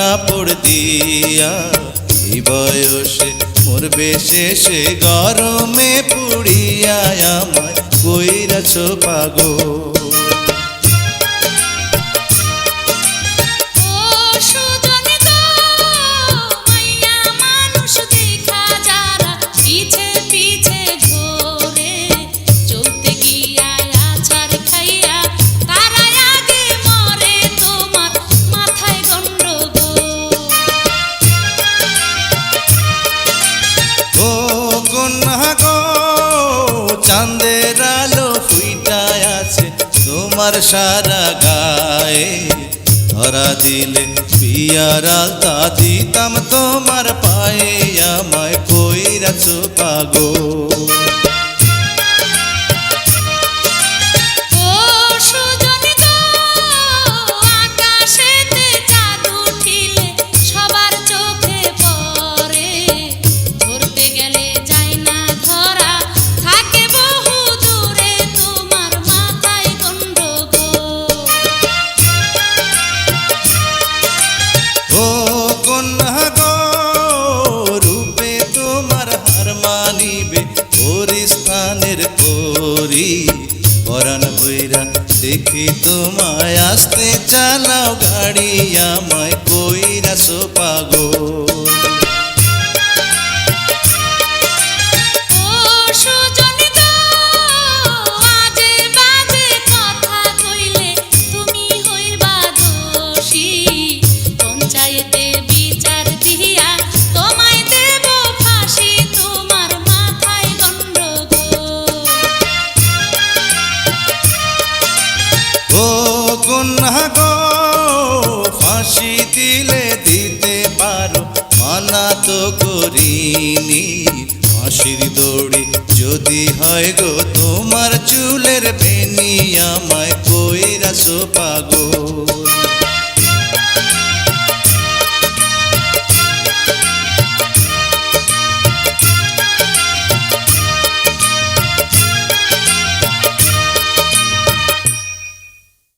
কাপড় দিয়া এই বয়সে মরবে শেষে গরমে পুড়িয়া আমায় কইরাছ পাগল। চাঁদের আলো ফুইটায় আছে তোমার সারা গায়ে, ধরা দিলে বিয়ার আলতা দিতাম তোমার পায়ে, আমায় কইরাছ পাগল। পরাণ বইরা দেখি তোমায় আসতে চালাও গাড়ি, আমায় কইরাছ পাগল। ফাঁসি দিলে দিতে পারো মানা তো করিনি, ফাঁসির দড়ি যদি হয় গো তোমার চুলের বেনি, আমায় কইরাছ পাগল।